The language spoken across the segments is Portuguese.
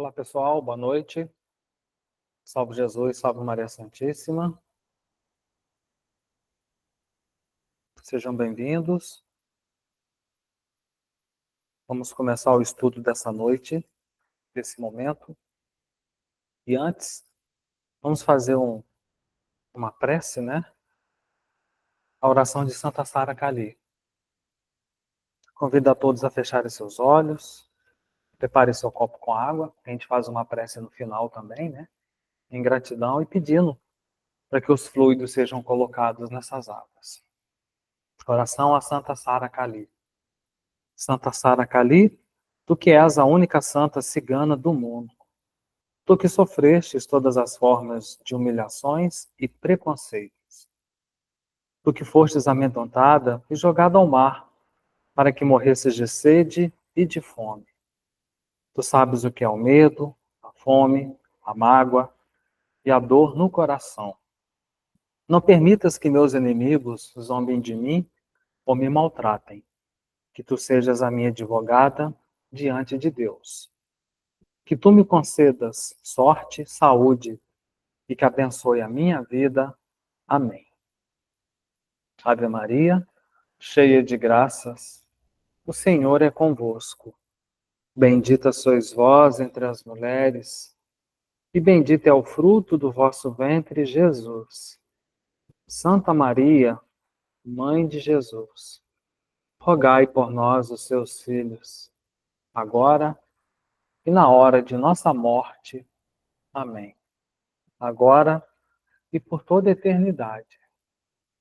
Olá, pessoal, boa noite. Salve Jesus, salve Maria Santíssima. Sejam bem-vindos. Vamos começar o estudo dessa noite, desse momento. E antes, vamos fazer uma prece, né? A oração de Santa Sara Cali. Convido a todos a fecharem seus olhos, prepare seu copo com água. A gente faz uma prece no final também, né? Em gratidão e pedindo para que os fluidos sejam colocados nessas águas. Oração a Santa Sara Cali. Santa Sara Cali, tu que és a única santa cigana do mundo, tu que sofrestes todas as formas de humilhações e preconceitos, tu que fostes amedrontada e jogada ao mar, para que morresses de sede e de fome. Tu sabes o que é o medo, a fome, a mágoa e a dor no coração. Não permitas que meus inimigos zombem de mim ou me maltratem, que tu sejas a minha advogada diante de Deus. Que tu me concedas sorte, saúde e que abençoe a minha vida. Amém. Ave Maria, cheia de graças, o Senhor é convosco. Bendita sois vós entre as mulheres, e bendito é o fruto do vosso ventre, Jesus. Santa Maria, Mãe de Jesus, rogai por nós, os seus filhos, agora e na hora de nossa morte. Amém. Agora e por toda a eternidade.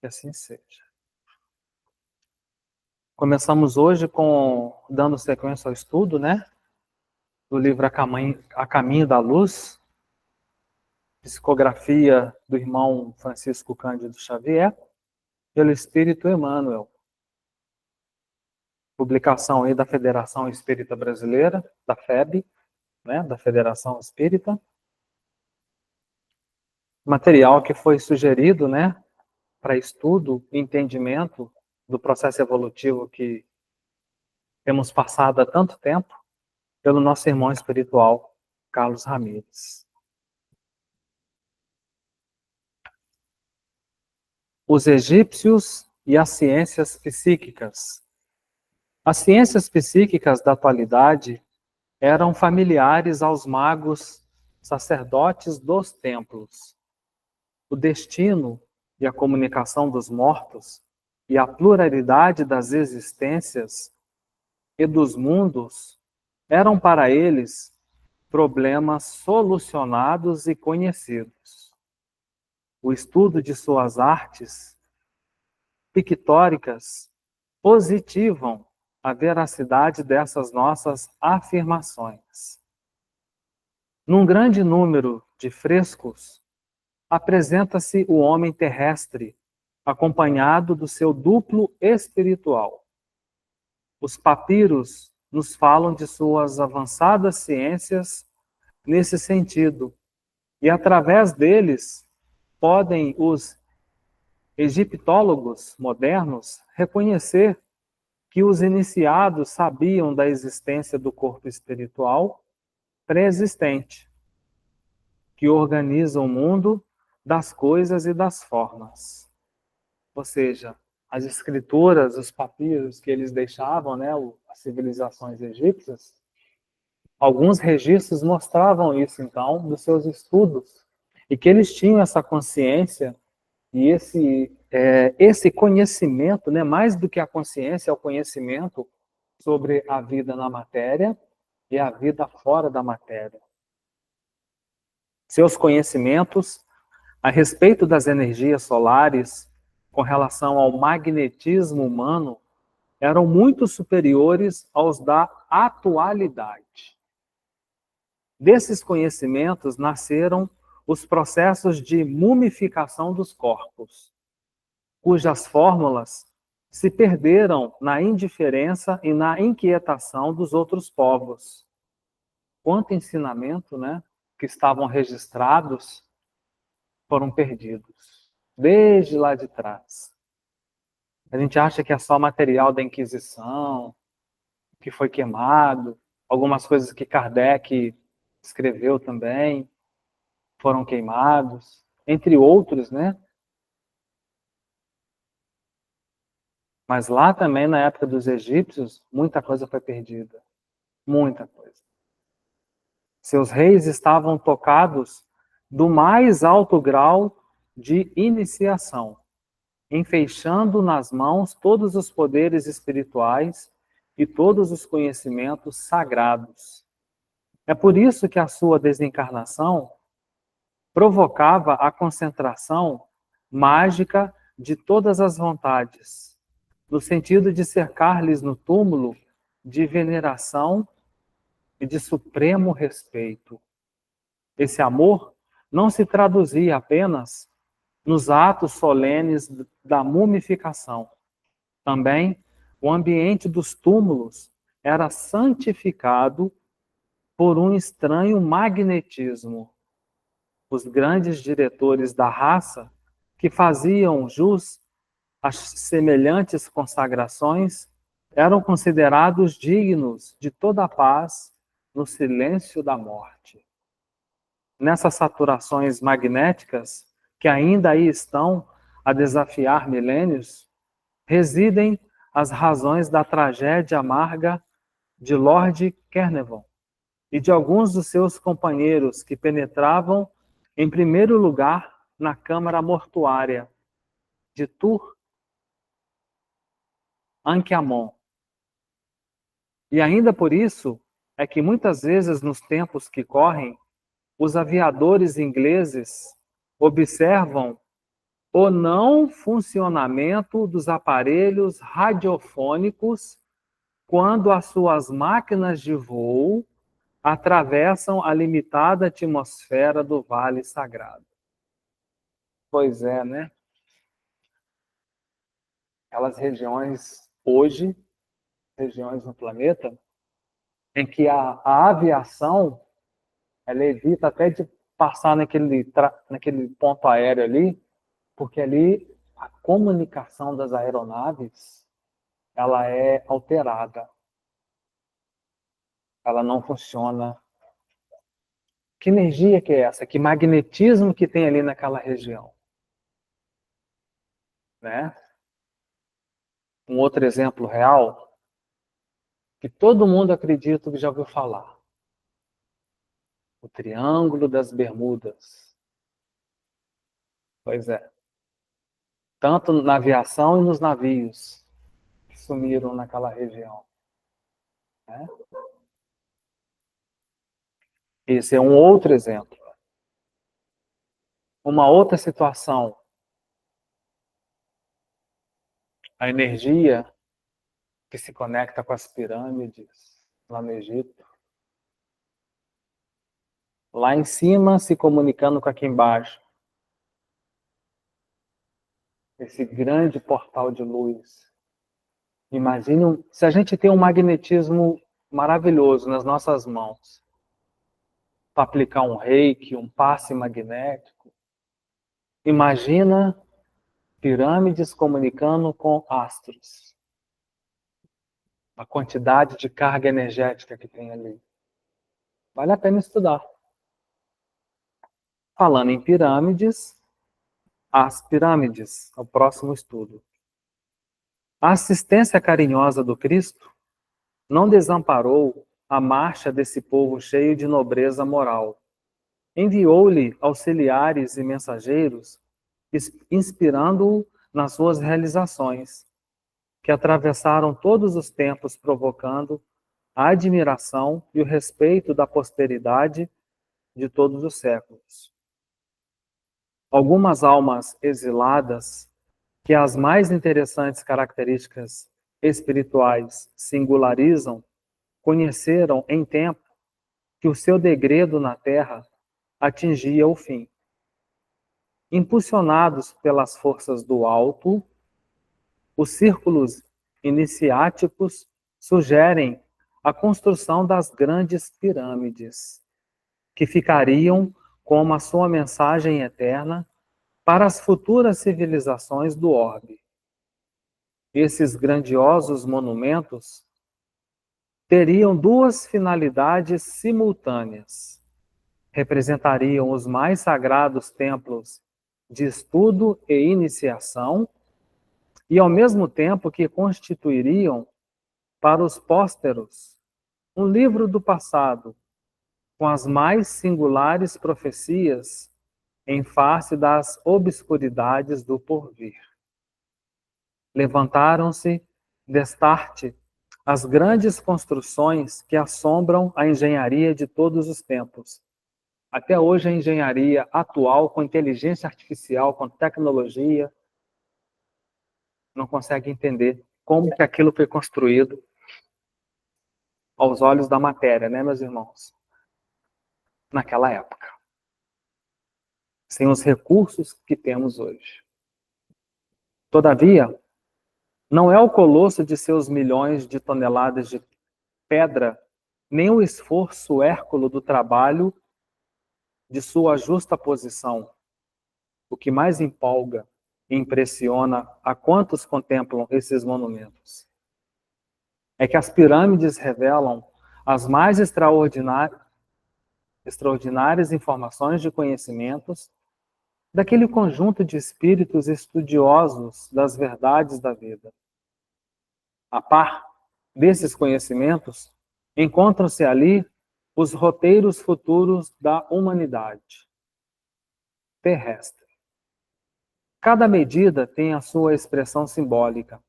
Que assim seja. Começamos hoje dando sequência ao estudo, né? Do livro A Caminho da Luz, psicografia do irmão Francisco Cândido Xavier, pelo Espírito Emmanuel. Publicação aí da Federação Espírita Brasileira, da FEB, né? Da Federação Espírita. Material que foi sugerido, né? Para estudo e entendimento do processo evolutivo que temos passado há tanto tempo, pelo nosso irmão espiritual, Carlos Ramires. Os egípcios e as ciências psíquicas. As ciências psíquicas da atualidade eram familiares aos magos sacerdotes dos templos. O destino e a comunicação dos mortos e a pluralidade das existências e dos mundos eram para eles problemas solucionados e conhecidos. O estudo de suas artes pictóricas positivam a veracidade dessas nossas afirmações. Num grande número de frescos, apresenta-se o homem terrestre, acompanhado do seu duplo espiritual. Os papiros nos falam de suas avançadas ciências nesse sentido, e através deles podem os egiptólogos modernos reconhecer que os iniciados sabiam da existência do corpo espiritual pré-existente, que organiza o mundo das coisas e das formas. Ou seja, as escrituras, os papiros que eles deixavam, né, as civilizações egípcias, alguns registros mostravam isso, então, dos seus estudos, e que eles tinham essa consciência e esse conhecimento, né, mais do que a consciência, é o conhecimento sobre a vida na matéria e a vida fora da matéria. Seus conhecimentos a respeito das energias solares com relação ao magnetismo humano eram muito superiores aos da atualidade. Desses conhecimentos nasceram os processos de mumificação dos corpos, cujas fórmulas se perderam na indiferença e na inquietação dos outros povos. Quanto ensinamento, né, que estavam registrados foram perdidos, desde lá de trás. A gente acha que é só material da Inquisição, que foi queimado, algumas coisas que Kardec escreveu também, foram queimados, entre outros, né? Mas lá também, na época dos egípcios, muita coisa foi perdida. Muita coisa. Seus reis estavam tocados do mais alto grau de iniciação, enfeixando nas mãos todos os poderes espirituais e todos os conhecimentos sagrados. É por isso que a sua desencarnação provocava a concentração mágica de todas as vontades, no sentido de cercar-lhes no túmulo de veneração e de supremo respeito. Esse amor não se traduzia apenas nos atos solenes da mumificação. Também o ambiente dos túmulos era santificado por um estranho magnetismo. Os grandes diretores da raça, que faziam jus às semelhantes consagrações, eram considerados dignos de toda a paz no silêncio da morte. Nessas saturações magnéticas, que ainda aí estão a desafiar milênios, residem as razões da tragédia amarga de Lord Carnarvon e de alguns dos seus companheiros que penetravam, em primeiro lugar, na câmara mortuária de Tutankhamon. E ainda por isso é que muitas vezes nos tempos que correm, os aviadores ingleses observam o não funcionamento dos aparelhos radiofônicos quando as suas máquinas de voo atravessam a limitada atmosfera do Vale Sagrado. Pois é, né? Aquelas regiões hoje, regiões no planeta, em que a aviação ela evita até de passar naquele ponto aéreo ali, porque ali a comunicação das aeronaves ela é alterada, ela não funciona. Que energia que é essa? Que magnetismo que tem ali naquela região, né? Um outro exemplo real que todo mundo acredita que já ouviu falar: o Triângulo das Bermudas. Pois é, tanto na aviação e nos navios que sumiram naquela região, né? Esse é um outro exemplo. Uma outra situação, a energia que se conecta com as pirâmides lá no Egito. Lá em cima se comunicando com aqui embaixo. Esse grande portal de luz. Imagine se a gente tem um magnetismo maravilhoso nas nossas mãos para aplicar um reiki, um passe magnético. Imagina pirâmides comunicando com astros. A quantidade de carga energética que tem ali. Vale a pena estudar. Falando em pirâmides, as pirâmides, é o próximo estudo. A assistência carinhosa do Cristo não desamparou a marcha desse povo cheio de nobreza moral. Enviou-lhe auxiliares e mensageiros, inspirando-o nas suas realizações, que atravessaram todos os tempos, provocando a admiração e o respeito da posteridade de todos os séculos. Algumas almas exiladas, que as mais interessantes características espirituais singularizam, conheceram em tempo que o seu degredo na Terra atingia o fim. Impulsionados pelas forças do alto, os círculos iniciáticos sugerem a construção das grandes pirâmides, que ficariam como a sua mensagem eterna para as futuras civilizações do orbe. Esses grandiosos monumentos teriam duas finalidades simultâneas: representariam os mais sagrados templos de estudo e iniciação, e ao mesmo tempo que constituiriam para os pósteros um livro do passado, com as mais singulares profecias em face das obscuridades do porvir. Levantaram-se, destarte, as grandes construções que assombram a engenharia de todos os tempos. Até hoje a engenharia atual, com inteligência artificial, com tecnologia, não consegue entender como que aquilo foi construído aos olhos da matéria, né, meus irmãos? Naquela época. Sem os recursos que temos hoje. Todavia, não é o colosso de seus milhões de toneladas de pedra, nem o esforço hérculo do trabalho de sua justa posição, o que mais empolga e impressiona a quantos contemplam esses monumentos. É que as pirâmides revelam as mais extraordinárias informações de conhecimentos daquele conjunto de espíritos estudiosos das verdades da vida. A par desses conhecimentos, encontram-se ali os roteiros futuros da humanidade terrestre. Cada medida tem a sua expressão simbólica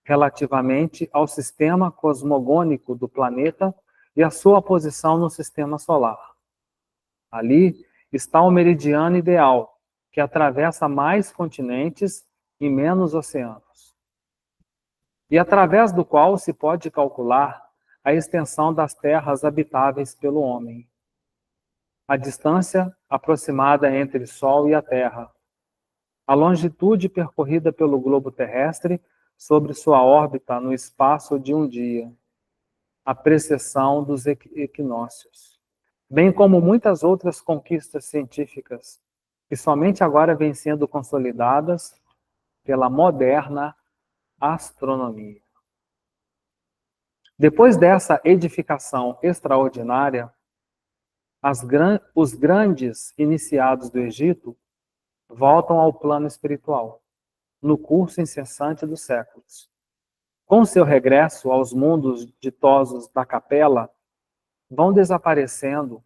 relativamente ao sistema cosmogônico do planeta e a sua posição no sistema solar. Ali está o meridiano ideal, que atravessa mais continentes e menos oceanos, e através do qual se pode calcular a extensão das terras habitáveis pelo homem. A distância aproximada entre o Sol e a Terra, a longitude percorrida pelo globo terrestre sobre sua órbita no espaço de um dia, a precessão dos equinócios, bem como muitas outras conquistas científicas que somente agora vêm sendo consolidadas pela moderna astronomia. Depois dessa edificação extraordinária, os grandes iniciados do Egito voltam ao plano espiritual, no curso incessante dos séculos. Com seu regresso aos mundos ditosos da capela, vão desaparecendo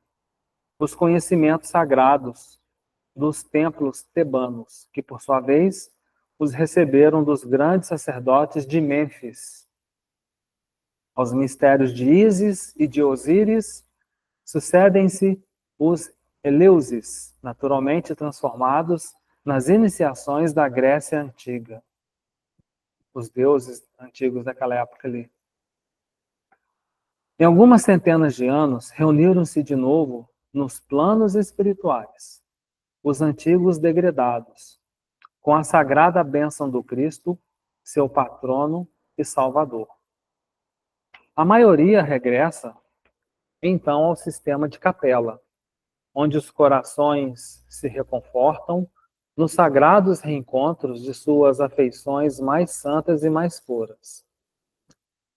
os conhecimentos sagrados dos templos tebanos, que por sua vez os receberam dos grandes sacerdotes de Mênfis. Aos mistérios de Ísis e de Osíris sucedem-se os Eleusis, naturalmente transformados nas iniciações da Grécia Antiga. Os deuses antigos daquela época ali. Em algumas centenas de anos, reuniram-se de novo nos planos espirituais os antigos degredados, com a sagrada bênção do Cristo, seu patrono e salvador. A maioria regressa, então, ao sistema de capela, onde os corações se reconfortam nos sagrados reencontros de suas afeições mais santas e mais puras.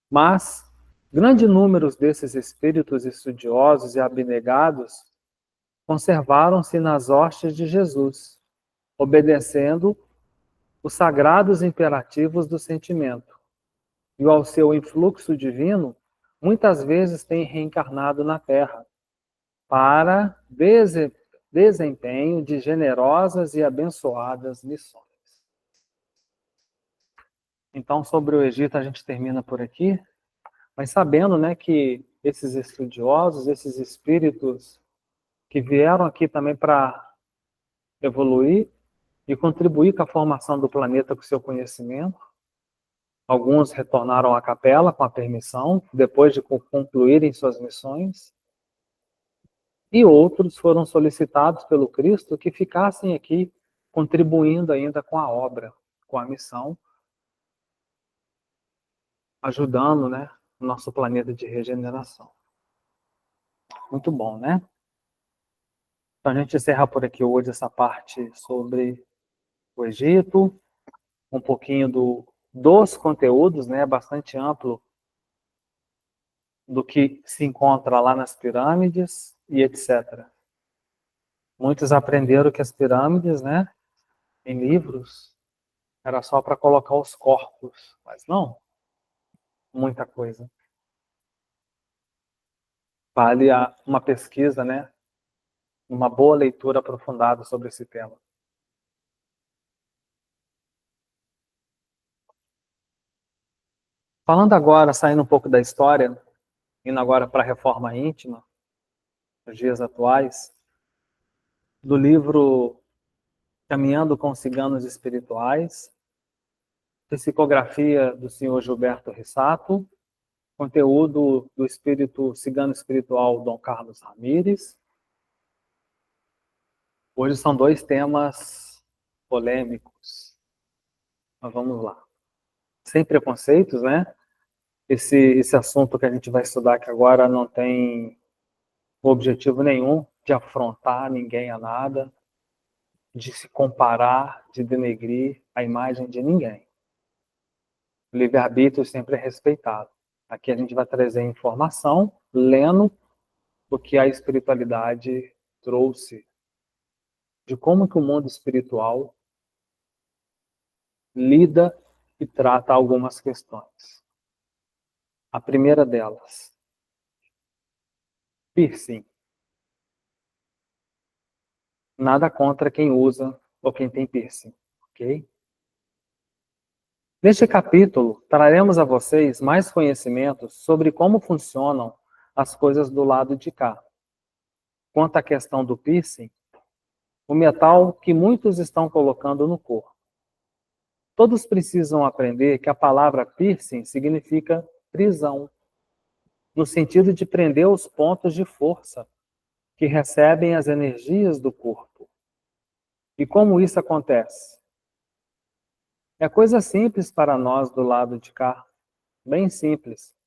Mas grande número desses espíritos estudiosos e abnegados conservaram-se nas hostes de Jesus, obedecendo os sagrados imperativos do sentimento, e ao seu influxo divino, muitas vezes têm reencarnado na Terra, para desempenho de generosas e abençoadas missões. Então, sobre o Egito a gente termina por aqui, mas sabendo, né, que esses estudiosos, esses espíritos que vieram aqui também para evoluir e contribuir com a formação do planeta com seu conhecimento. Alguns retornaram à capela com a permissão, depois de concluírem suas missões. E outros foram solicitados pelo Cristo que ficassem aqui contribuindo ainda com a obra, com a missão, ajudando, né, o nosso planeta de regeneração. Muito bom, né? Então a gente encerra por aqui hoje essa parte sobre o Egito, um pouquinho dos conteúdos, né, bastante amplo do que se encontra lá nas pirâmides e etc. Muitos aprenderam que as pirâmides, né, em livros, era só para colocar os corpos, mas não, muita coisa. Vale uma pesquisa, né, uma boa leitura aprofundada sobre esse tema. Falando agora, saindo um pouco da história, indo agora para a reforma íntima, nos dias atuais, do livro Caminhando com Ciganos Espirituais, psicografia do senhor Gilberto Rissato, conteúdo do espírito cigano espiritual Dom Carlos Ramírez. Hoje são dois temas polêmicos, mas vamos lá. Sem preconceitos, né? Esse assunto que a gente vai estudar aqui agora não tem objetivo nenhum de afrontar ninguém a nada, de se comparar, de denegrir a imagem de ninguém. O livre-arbítrio sempre é respeitado. Aqui a gente vai trazer informação, lendo o que a espiritualidade trouxe, de como que o mundo espiritual lida e trata algumas questões. A primeira delas, piercing. Nada contra quem usa ou quem tem piercing, ok? Neste capítulo, traremos a vocês mais conhecimentos sobre como funcionam as coisas do lado de cá. Quanto à questão do piercing, o metal que muitos estão colocando no corpo. Todos precisam aprender que a palavra piercing significa prisão, no sentido de prender os pontos de força que recebem as energias do corpo. E como isso acontece? É coisa simples para nós do lado de cá, bem simples,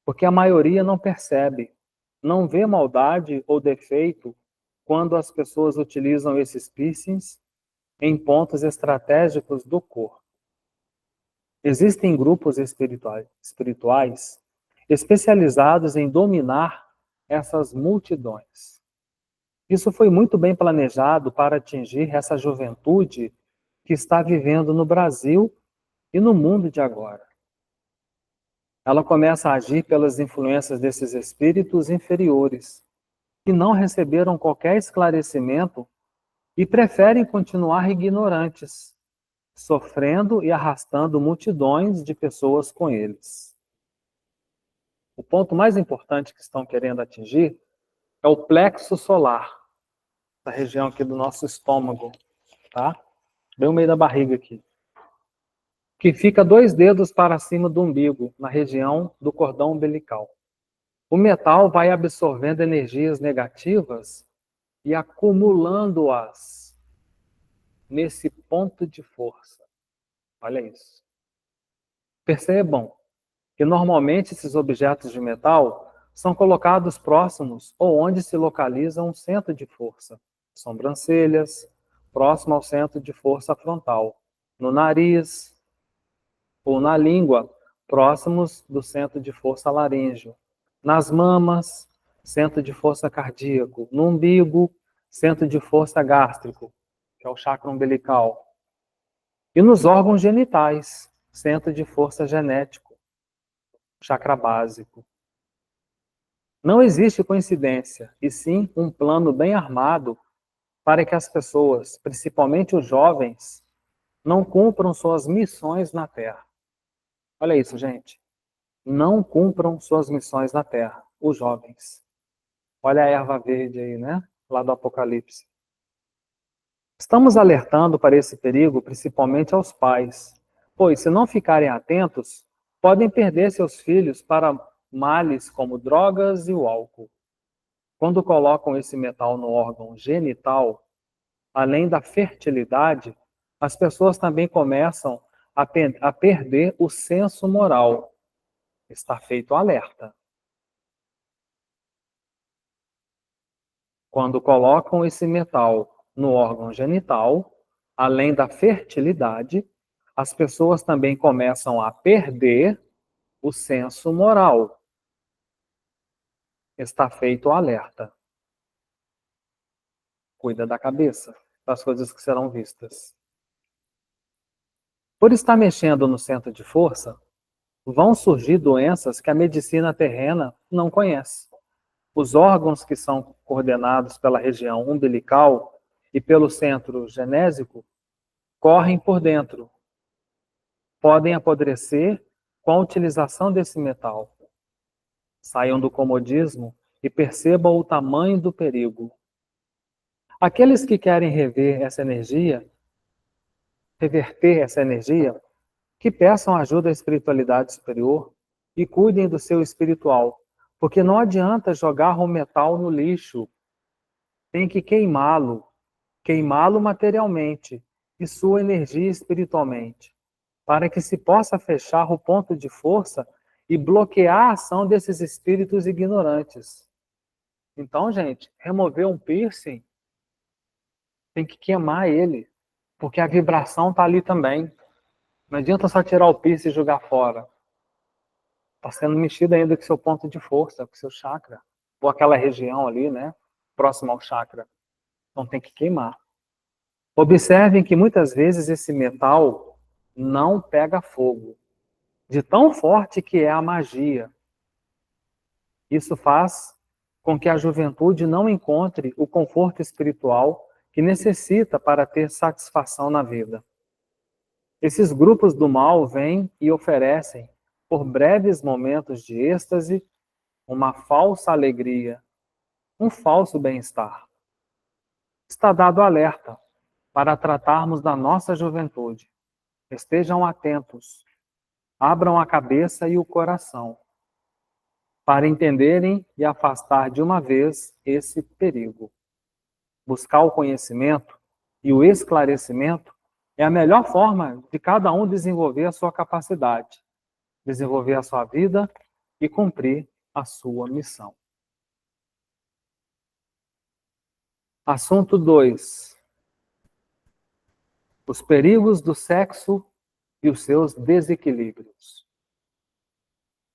porque a maioria não percebe, não vê maldade ou defeito quando as pessoas utilizam esses piercings em pontos estratégicos do corpo. Existem grupos espirituais especializados em dominar essas multidões. Isso foi muito bem planejado para atingir essa juventude que está vivendo no Brasil e no mundo de agora. Ela começa a agir pelas influências desses espíritos inferiores, que não receberam qualquer esclarecimento e preferem continuar ignorantes, sofrendo e arrastando multidões de pessoas com eles. O ponto mais importante que estão querendo atingir é o plexo solar, essa região aqui do nosso estômago, tá? Bem no meio da barriga aqui. Que fica 2 dedos para cima do umbigo, na região do cordão umbilical. O metal vai absorvendo energias negativas e acumulando-as nesse ponto de força. Olha isso. Percebam que normalmente esses objetos de metal são colocados próximos ou onde se localiza um centro de força. Sobrancelhas, próximo ao centro de força frontal. No nariz ou na língua, próximos do centro de força laríngeo. Nas mamas, centro de força cardíaco. No umbigo, centro de força gástrico, que é o chakra umbilical. E nos órgãos genitais, centro de força genético, chakra básico. Não existe coincidência, e sim um plano bem armado para que as pessoas, principalmente os jovens, não cumpram suas missões na Terra. Olha isso, gente. Não cumpram suas missões na Terra, os jovens. Olha a erva verde aí, né? Lá do Apocalipse. Estamos alertando para esse perigo principalmente aos pais, pois, se não ficarem atentos, podem perder seus filhos para males como drogas e o álcool. Quando colocam esse metal no órgão genital, além da fertilidade, as pessoas também começam a perder o senso moral. Está feito alerta. Quando colocam esse metal no órgão genital, além da fertilidade, as pessoas também começam a perder o senso moral. Está feito o alerta. cuida da cabeça, das coisas que serão vistas. Por estar mexendo no centro de força, vão surgir doenças que a medicina terrena não conhece. Os órgãos que são coordenados pela região umbilical e pelo centro genésico correm por dentro. Podem apodrecer com a utilização desse metal. Saiam do comodismo e percebam o tamanho do perigo. Aqueles que querem reverter essa energia, que peçam ajuda à espiritualidade superior e cuidem do seu espiritual, porque não adianta jogar o metal no lixo. Tem que queimá-lo materialmente e sua energia espiritualmente, para que se possa fechar o ponto de força e bloquear a ação desses espíritos ignorantes. Então, gente, remover um piercing tem que queimar ele, porque a vibração está ali também. Não adianta só tirar o piercing e jogar fora. Está sendo mexido ainda com o seu ponto de força, com o seu chakra, ou aquela região ali, né, próxima ao chakra. Então tem que queimar. Observem que muitas vezes esse metal não pega fogo, de tão forte que é a magia. Isso faz com que a juventude não encontre o conforto espiritual que necessita para ter satisfação na vida. Esses grupos do mal vêm e oferecem, por breves momentos de êxtase, uma falsa alegria, um falso bem-estar. Está dado alerta para tratarmos da nossa juventude. Estejam atentos, abram a cabeça e o coração, para entenderem e afastar de uma vez esse perigo. Buscar o conhecimento e o esclarecimento é a melhor forma de cada um desenvolver a sua capacidade, desenvolver a sua vida e cumprir a sua missão. Assunto 2. Os perigos do sexo e os seus desequilíbrios.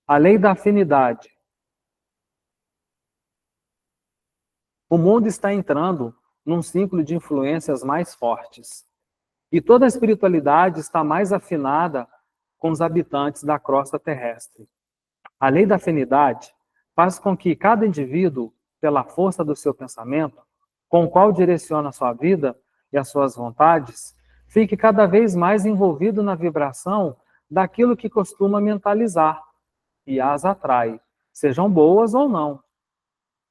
A lei da afinidade. O mundo está entrando num ciclo de influências mais fortes. E toda a espiritualidade está mais afinada com os habitantes da crosta terrestre. A lei da afinidade faz com que cada indivíduo, pela força do seu pensamento, com o qual direciona a sua vida e as suas vontades, fique cada vez mais envolvido na vibração daquilo que costuma mentalizar e as atrai, sejam boas ou não.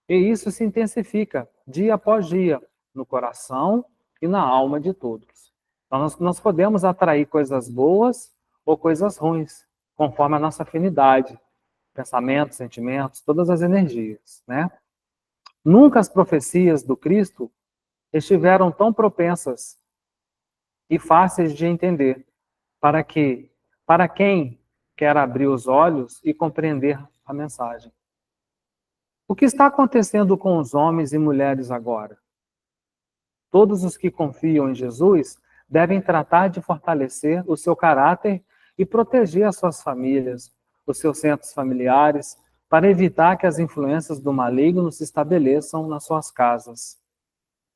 E isso se intensifica dia após dia no coração e na alma de todos. Então, nós podemos atrair coisas boas ou coisas ruins, conforme a nossa afinidade, pensamentos, sentimentos, todas as energias, né? Nunca as profecias do Cristo estiveram tão propensas e fáceis de entender para quem quer abrir os olhos e compreender a mensagem. O que está acontecendo com os homens e mulheres agora? Todos os que confiam em Jesus devem tratar de fortalecer o seu caráter e proteger as suas famílias, os seus centros familiares, para evitar que as influências do maligno se estabeleçam nas suas casas.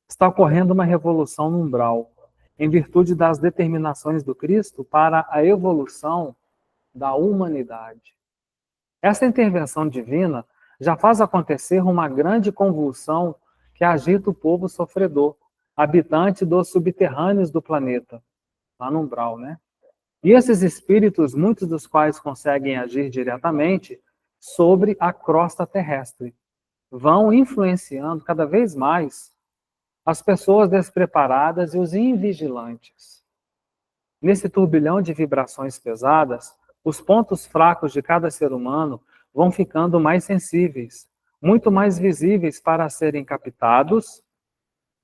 Está ocorrendo uma revolução no umbral, em virtude das determinações do Cristo para a evolução da humanidade. Essa intervenção divina já faz acontecer uma grande convulsão que agita o povo sofredor, habitante dos subterrâneos do planeta, lá no umbral, né? E esses espíritos, muitos dos quais conseguem agir diretamente sobre a crosta terrestre, vão influenciando cada vez mais as pessoas despreparadas e os invigilantes. Nesse turbilhão de vibrações pesadas, os pontos fracos de cada ser humano vão ficando mais sensíveis, muito mais visíveis para serem captados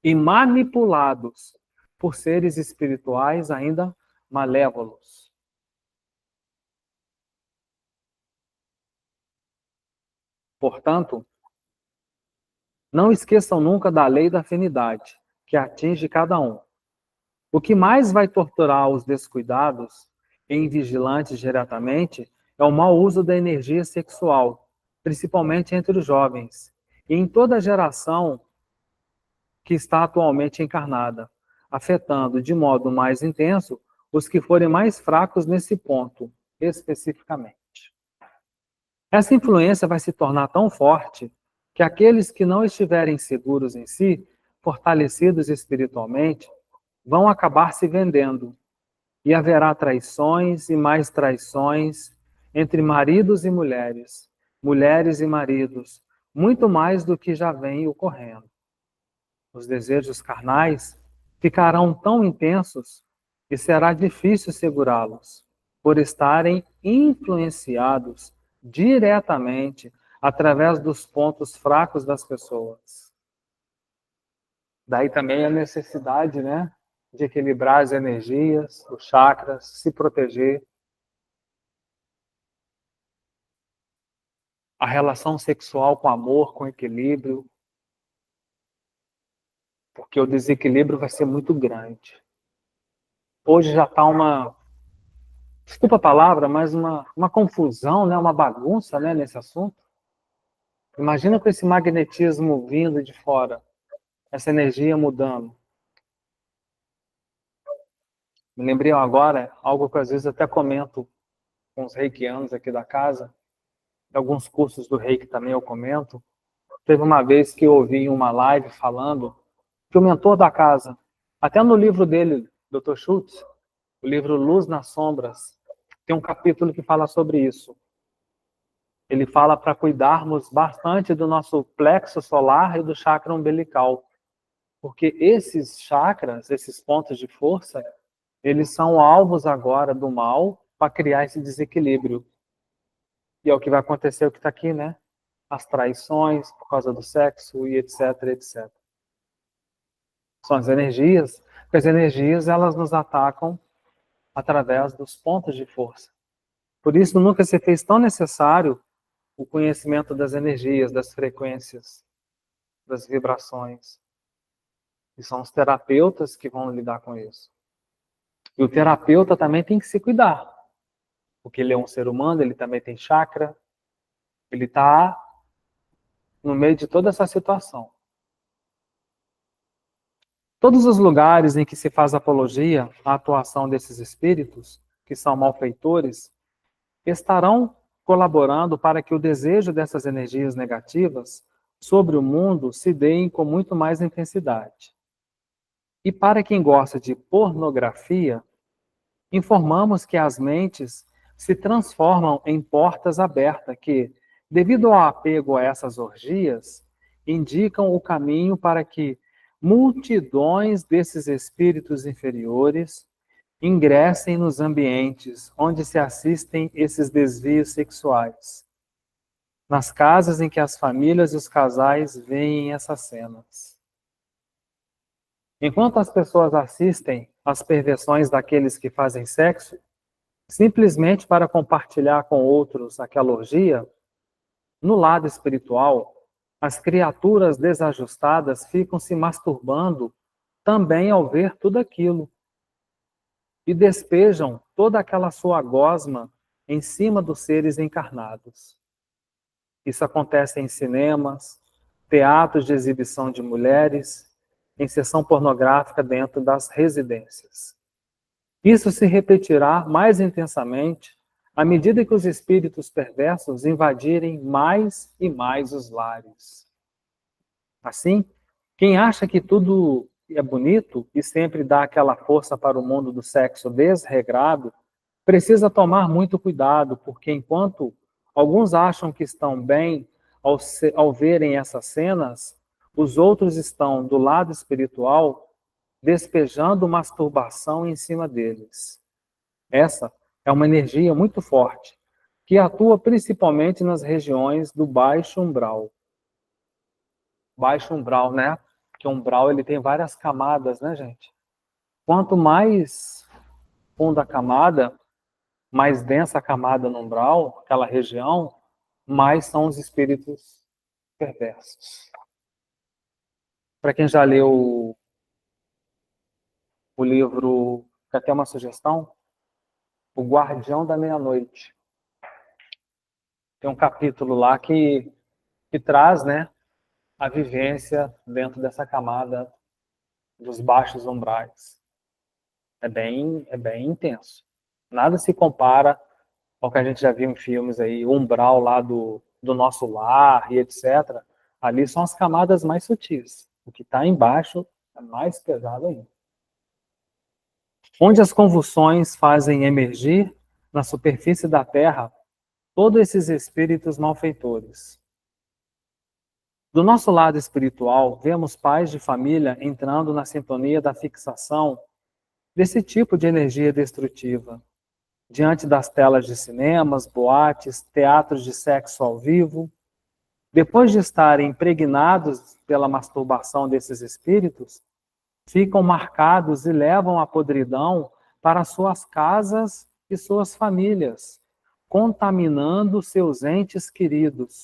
e manipulados por seres espirituais ainda malévolos. Portanto, não esqueçam nunca da lei da afinidade, que atinge cada um. O que mais vai torturar os descuidados e invigilantes diretamente é o mau uso da energia sexual, principalmente entre os jovens. E em toda geração que está atualmente encarnada, afetando de modo mais intenso os que forem mais fracos nesse ponto, especificamente. Essa influência vai se tornar tão forte que aqueles que não estiverem seguros em si, fortalecidos espiritualmente, vão acabar se vendendo, e haverá traições e mais traições entre maridos e mulheres, mulheres e maridos, muito mais do que já vem ocorrendo. Os desejos carnais ficarão tão intensos que será difícil segurá-los, por estarem influenciados diretamente através dos pontos fracos das pessoas. Daí também a necessidade, né, de equilibrar as energias, os chakras, se proteger. A relação sexual com amor, com equilíbrio, porque o desequilíbrio vai ser muito grande. Hoje já está desculpa a palavra, mas uma confusão, né, uma bagunça, né, nesse assunto. Imagina com esse magnetismo vindo de fora, essa energia mudando. Me lembrei agora, algo que às vezes até comento com os reikianos aqui da casa, alguns cursos do reiki também eu comento. Teve uma vez que eu ouvi em uma live falando que o mentor da casa, até no livro dele, Dr. Schultz, o livro Luz nas Sombras, tem um capítulo que fala sobre isso. Ele fala para cuidarmos bastante do nosso plexo solar e do chakra umbilical, porque esses chakras, esses pontos de força, eles são alvos agora do mal para criar esse desequilíbrio. E é o que vai acontecer, o que está aqui, né? As traições por causa do sexo e etc, etc. São as energias, porque as energias elas nos atacam através dos pontos de força. Por isso nunca se fez tão necessário o conhecimento das energias, das frequências, das vibrações. E são os terapeutas que vão lidar com isso. E o terapeuta também tem que se cuidar, porque ele é um ser humano, ele também tem chakra, ele está no meio de toda essa situação. Todos os lugares em que se faz apologia à atuação desses espíritos, que são malfeitores, estarão colaborando para que o desejo dessas energias negativas sobre o mundo se deem com muito mais intensidade. E para quem gosta de pornografia, informamos que as mentes se transformam em portas abertas que, devido ao apego a essas orgias, indicam o caminho para que multidões desses espíritos inferiores ingressem nos ambientes onde se assistem esses desvios sexuais, nas casas em que as famílias e os casais veem essas cenas. Enquanto as pessoas assistem às perversões daqueles que fazem sexo, simplesmente para compartilhar com outros aquela orgia, no lado espiritual, as criaturas desajustadas ficam se masturbando também ao ver tudo aquilo e despejam toda aquela sua gosma em cima dos seres encarnados. Isso acontece em cinemas, teatros de exibição de mulheres, em sessão pornográfica dentro das residências. Isso se repetirá mais intensamente à medida que os espíritos perversos invadirem mais e mais os lares. Assim, quem acha que tudo é bonito e sempre dá aquela força para o mundo do sexo desregrado, precisa tomar muito cuidado, porque enquanto alguns acham que estão bem ao verem essas cenas, os outros estão do lado espiritual despejando masturbação em cima deles. Essa é uma energia muito forte, que atua principalmente nas regiões do baixo umbral. Baixo umbral, né? Porque o umbral ele tem várias camadas, né, gente? Quanto mais funda a camada, mais densa a camada no umbral, aquela região, mais são os espíritos perversos. Para quem já leu o livro, que até uma sugestão, O Guardião da Meia-Noite. Tem um capítulo lá que traz, né, a vivência dentro dessa camada dos baixos umbrais. É bem intenso. Nada se compara ao que a gente já viu em filmes aí, o umbral lá do nosso lar e etc. Ali são as camadas mais sutis. O que está embaixo é mais pesado ainda. Onde as convulsões fazem emergir na superfície da Terra todos esses espíritos malfeitores. Do nosso lado espiritual, vemos pais de família entrando na sintonia da fixação desse tipo de energia destrutiva, diante das telas de cinemas, boates, teatros de sexo ao vivo. Depois de estarem impregnados pela masturbação desses espíritos, ficam marcados e levam a podridão para suas casas e suas famílias, contaminando seus entes queridos.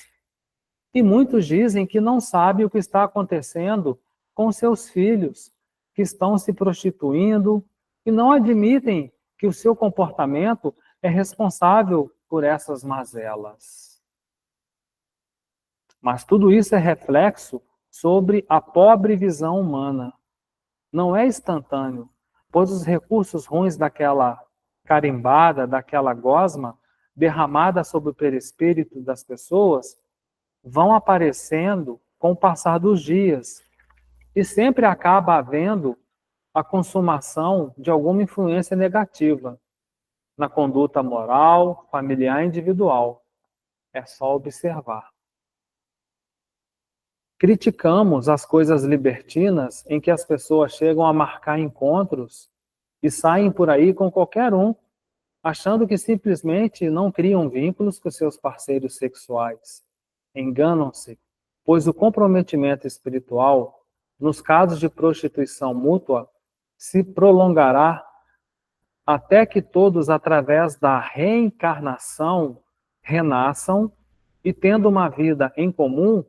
E muitos dizem que não sabem o que está acontecendo com seus filhos, que estão se prostituindo, e não admitem que o seu comportamento é responsável por essas mazelas. Mas tudo isso é reflexo sobre a pobre visão humana. Não é instantâneo, pois os recursos ruins daquela carimbada, daquela gosma, derramada sobre o perispírito das pessoas, vão aparecendo com o passar dos dias. E sempre acaba havendo a consumação de alguma influência negativa na conduta moral, familiar e individual. É só observar. Criticamos as coisas libertinas em que as pessoas chegam a marcar encontros e saem por aí com qualquer um, achando que simplesmente não criam vínculos com seus parceiros sexuais. Enganam-se, pois o comprometimento espiritual, nos casos de prostituição mútua, se prolongará até que todos, através da reencarnação, renasçam e, tendo uma vida em comum,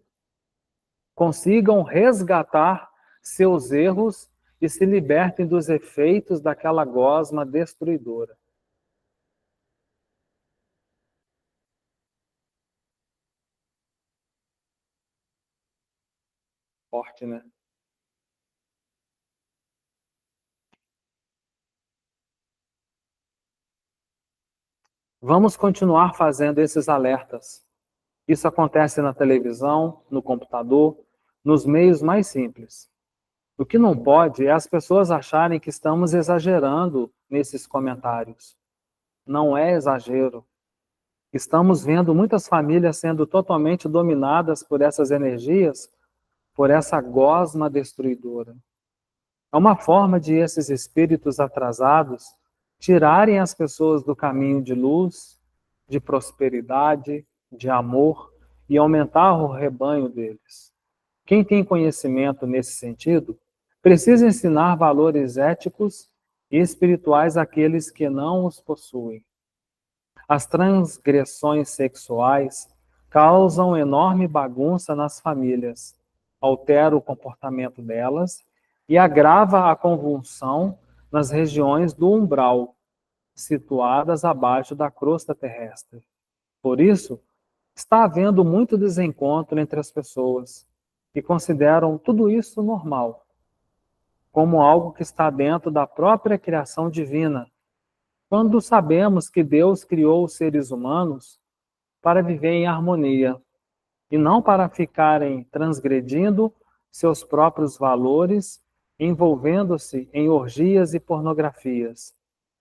consigam resgatar seus erros e se libertem dos efeitos daquela gosma destruidora. Forte, né? Vamos continuar fazendo esses alertas. Isso acontece na televisão, no computador, nos meios mais simples. O que não pode é as pessoas acharem que estamos exagerando nesses comentários. Não é exagero. Estamos vendo muitas famílias sendo totalmente dominadas por essas energias, por essa gosma destruidora. É uma forma de esses espíritos atrasados tirarem as pessoas do caminho de luz, de prosperidade, de amor e aumentar o rebanho deles. Quem tem conhecimento nesse sentido precisa ensinar valores éticos e espirituais àqueles que não os possuem. As transgressões sexuais causam enorme bagunça nas famílias, altera o comportamento delas e agrava a convulsão nas regiões do umbral, situadas abaixo da crosta terrestre. Por isso, está havendo muito desencontro entre as pessoas, que consideram tudo isso normal, como algo que está dentro da própria criação divina, quando sabemos que Deus criou os seres humanos para viver em harmonia, e não para ficarem transgredindo seus próprios valores, envolvendo-se em orgias e pornografias,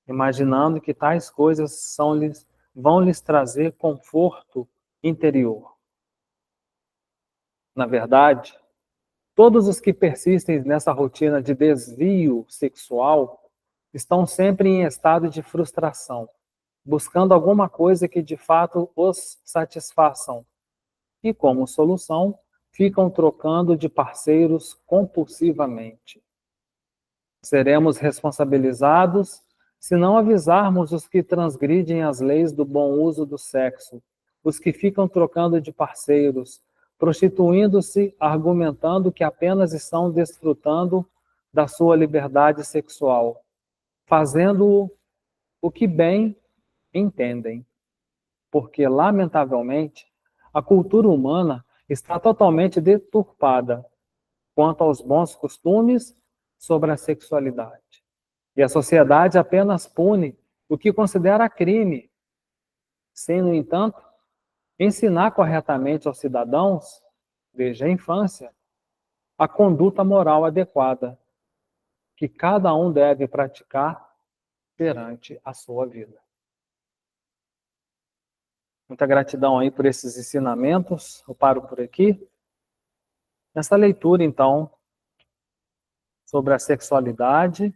imaginando que tais coisas vão lhes trazer conforto interior. Na verdade, todos os que persistem nessa rotina de desvio sexual estão sempre em estado de frustração, buscando alguma coisa que de fato os satisfaçam. E, como solução, ficam trocando de parceiros compulsivamente. Seremos responsabilizados se não avisarmos os que transgridem as leis do bom uso do sexo, os que ficam trocando de parceiros, prostituindo-se, argumentando que apenas estão desfrutando da sua liberdade sexual, fazendo o que bem entendem. Porque, lamentavelmente, a cultura humana está totalmente deturpada quanto aos bons costumes sobre a sexualidade. E a sociedade apenas pune o que considera crime, sem, no entanto, ensinar corretamente aos cidadãos, desde a infância, a conduta moral adequada que cada um deve praticar perante a sua vida. Muita gratidão aí por esses ensinamentos. Eu paro por aqui. Nessa leitura, então, sobre a sexualidade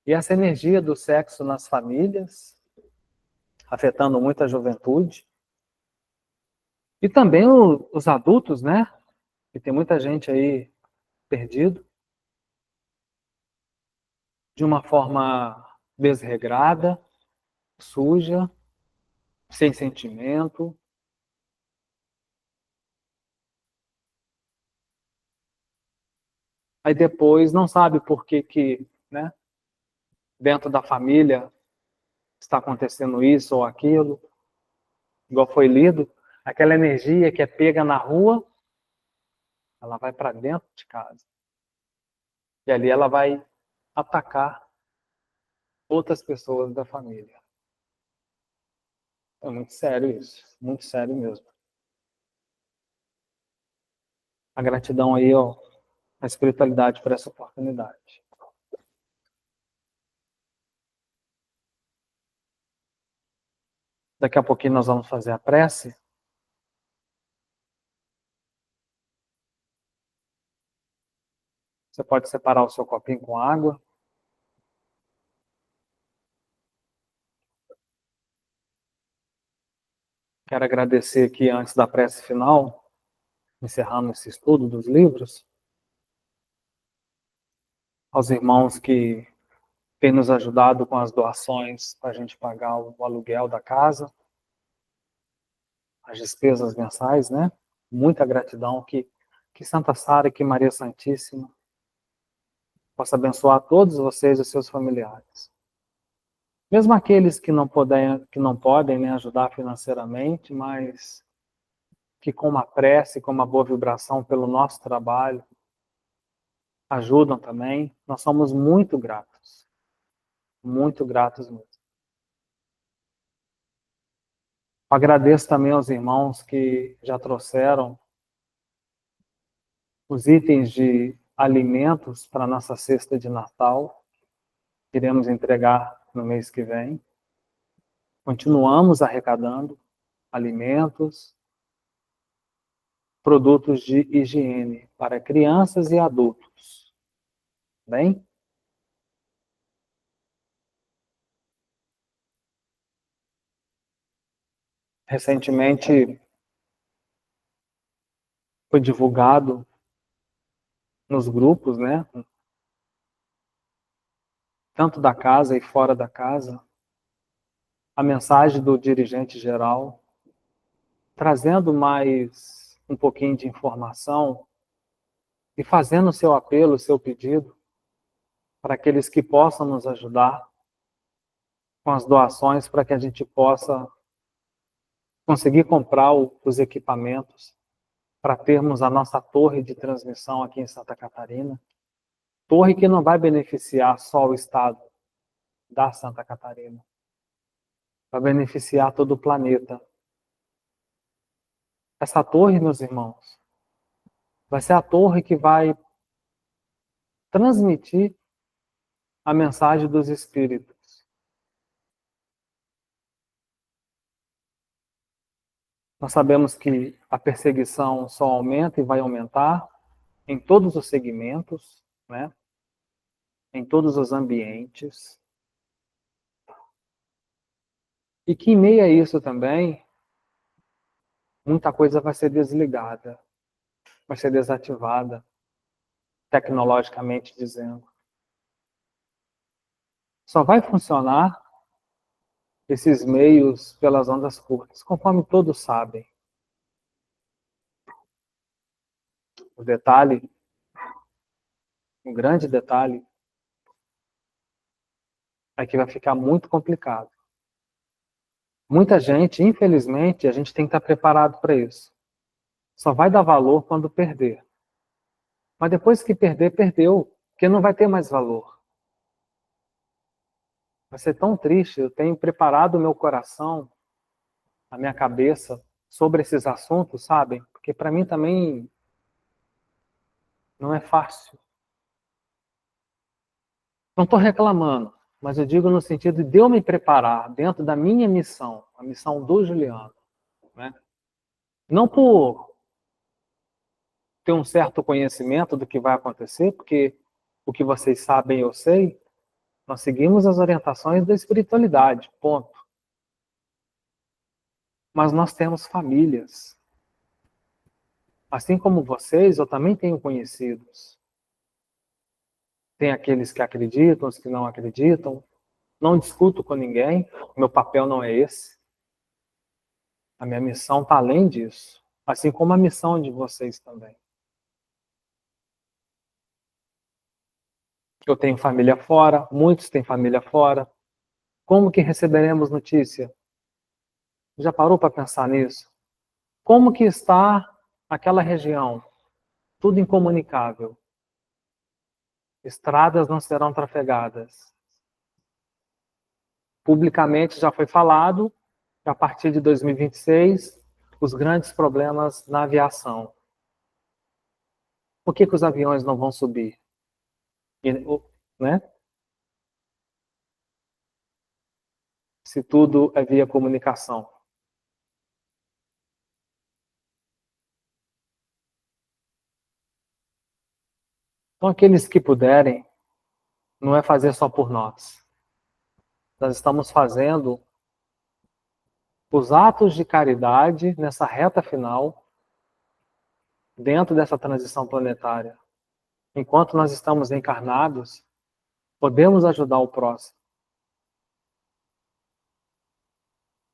e essa energia do sexo nas famílias, afetando muito a juventude. E também os adultos, né? Que tem muita gente aí perdido, de uma forma desregrada, suja, sem sentimento. Aí depois não sabe por que, né? Dentro da família está acontecendo isso ou aquilo, igual foi lido, aquela energia que é pega na rua, ela vai para dentro de casa. E ali ela vai atacar outras pessoas da família. É muito sério isso, muito sério mesmo. A gratidão aí, ó, a espiritualidade por essa oportunidade. Daqui a pouquinho nós vamos fazer a prece. Você pode separar o seu copinho com água. Quero agradecer aqui, antes da prece final, encerrando esse estudo dos livros, aos irmãos que têm nos ajudado com as doações para a gente pagar o aluguel da casa, as despesas mensais, né? Muita gratidão, que Santa Sara e que Maria Santíssima possa abençoar todos vocês e seus familiares. Mesmo aqueles que não podem, né, ajudar financeiramente, mas que com uma prece, com uma boa vibração pelo nosso trabalho, ajudam também. Nós somos muito gratos mesmo. Agradeço também aos irmãos que já trouxeram os itens de alimentos para a nossa cesta de Natal. Iremos entregar no mês que vem. Continuamos arrecadando alimentos, produtos de higiene para crianças e adultos. Bem? Recentemente foi divulgado nos grupos, né, tanto da casa e fora da casa, a mensagem do dirigente geral, trazendo mais um pouquinho de informação e fazendo o seu apelo, o seu pedido, para aqueles que possam nos ajudar com as doações, para que a gente possa conseguir comprar os equipamentos para termos a nossa torre de transmissão aqui em Santa Catarina. Torre que não vai beneficiar só o estado da Santa Catarina, vai beneficiar todo o planeta. Essa torre, meus irmãos, vai ser a torre que vai transmitir a mensagem dos Espíritos. Nós sabemos que a perseguição só aumenta e vai aumentar em todos os segmentos, né? Em todos os ambientes. E que em meio a isso também, muita coisa vai ser desligada, vai ser desativada, tecnologicamente dizendo. Só vai funcionar esses meios pelas ondas curtas, conforme todos sabem. O detalhe, um grande detalhe, é que vai ficar muito complicado. Muita gente, infelizmente, a gente tem que estar preparado para isso. Só vai dar valor quando perder. Mas depois que perder, perdeu, porque não vai ter mais valor. Vai ser tão triste. Eu tenho preparado o meu coração, a minha cabeça sobre esses assuntos, sabem? Porque para mim também não é fácil. Não estou reclamando, mas eu digo no sentido de eu me preparar dentro da minha missão, a missão do Juliano, né? Não por ter um certo conhecimento do que vai acontecer, porque o que vocês sabem eu sei, nós seguimos as orientações da espiritualidade, ponto. Mas nós temos famílias. Assim como vocês, eu também tenho conhecidos. Tem aqueles que acreditam, os que não acreditam. Não discuto com ninguém, meu papel não é esse. A minha missão está além disso, assim como a missão de vocês também. Eu tenho família fora, muitos têm família fora. Como que receberemos notícia? Já parou para pensar nisso? Como que está aquela região? Tudo incomunicável. Estradas não serão trafegadas. Publicamente já foi falado que a partir de 2026, os grandes problemas na aviação. Por que os aviões não vão subir? Né? Se tudo é via comunicação. Então, aqueles que puderem, não é fazer só por nós. Nós estamos fazendo os atos de caridade nessa reta final, dentro dessa transição planetária. Enquanto nós estamos encarnados, podemos ajudar o próximo.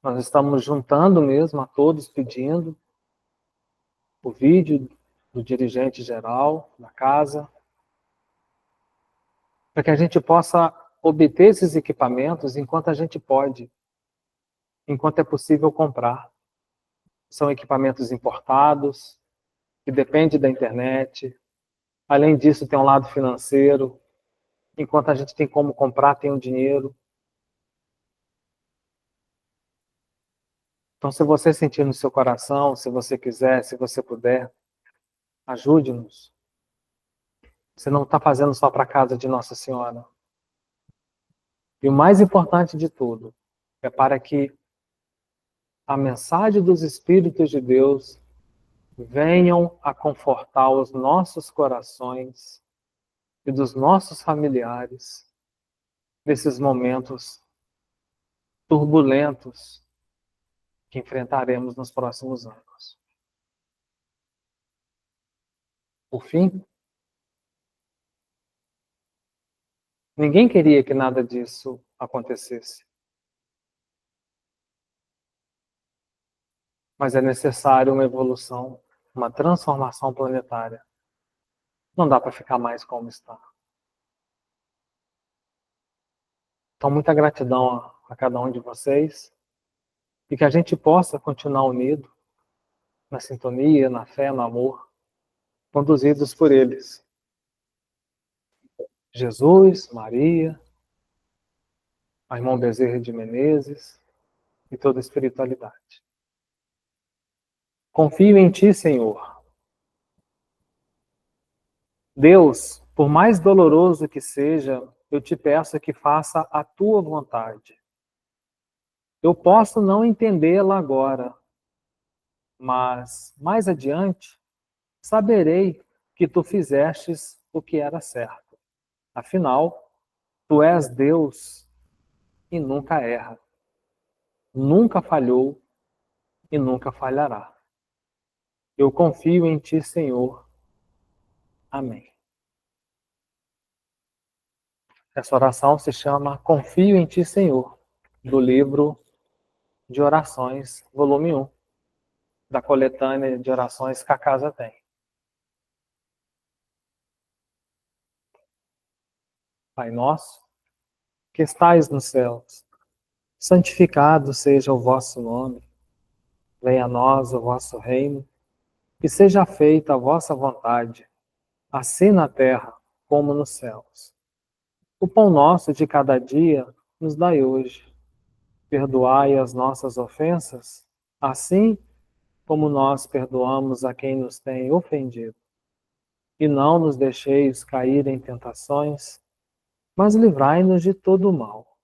Nós estamos juntando mesmo a todos, pedindo o vídeo do dirigente geral da casa, para que a gente possa obter esses equipamentos enquanto a gente pode, enquanto é possível comprar. São equipamentos importados, que dependem da internet. Além disso, tem um lado financeiro. Enquanto a gente tem como comprar, tem o dinheiro. Então, se você sentir no seu coração, se você quiser, se você puder, ajude-nos. Você não está fazendo só para a casa de Nossa Senhora. E o mais importante de tudo é para que a mensagem dos Espíritos de Deus venham a confortar os nossos corações e dos nossos familiares nesses momentos turbulentos que enfrentaremos nos próximos anos. Por fim, ninguém queria que nada disso acontecesse. Mas é necessário uma evolução, uma transformação planetária. Não dá para ficar mais como está. Então, muita gratidão a cada um de vocês e que a gente possa continuar unido na sintonia, na fé, no amor, conduzidos por eles. Jesus, Maria, a irmã Bezerra de Menezes e toda a espiritualidade. Confio em Ti, Senhor. Deus, por mais doloroso que seja, eu te peço que faça a Tua vontade. Eu posso não entendê-la agora, mas mais adiante saberei que Tu fizestes o que era certo. Afinal, Tu és Deus e nunca erra. Nunca falhou e nunca falhará. Eu confio em Ti, Senhor. Amém. Essa oração se chama Confio em Ti, Senhor, do livro de orações, volume 1, da coletânea de orações que a casa tem. Pai nosso, que estais nos céus, santificado seja o vosso nome. Venha a nós o vosso reino. que seja feita a vossa vontade, assim na terra como nos céus. O pão nosso de cada dia nos dai hoje. Perdoai as nossas ofensas, assim como nós perdoamos a quem nos tem ofendido. E não nos deixeis cair em tentações, mas livrai-nos de todo o mal,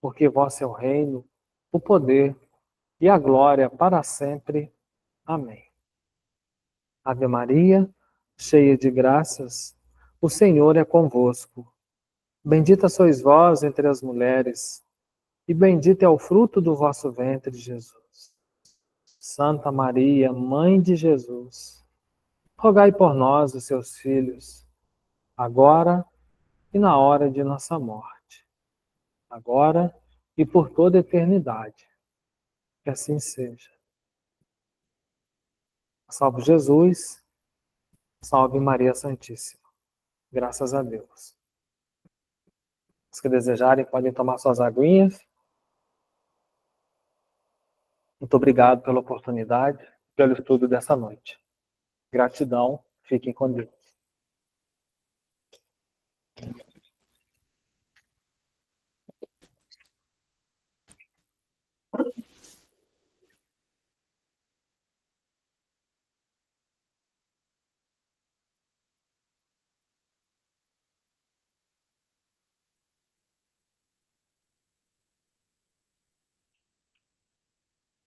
porque vosso é o reino, o poder e a glória para sempre. Amém. Ave Maria, cheia de graças, o Senhor é convosco. Bendita sois vós entre as mulheres, e bendito é o fruto do vosso ventre, Jesus. Santa Maria, Mãe de Jesus, rogai por nós, os seus filhos, agora e na hora de nossa morte. Agora e por toda a eternidade. Que assim seja. Salve Jesus, salve Maria Santíssima. Graças a Deus. Os que desejarem podem tomar suas aguinhas. Muito obrigado pela oportunidade, pelo estudo dessa noite. Gratidão, fiquem com Deus.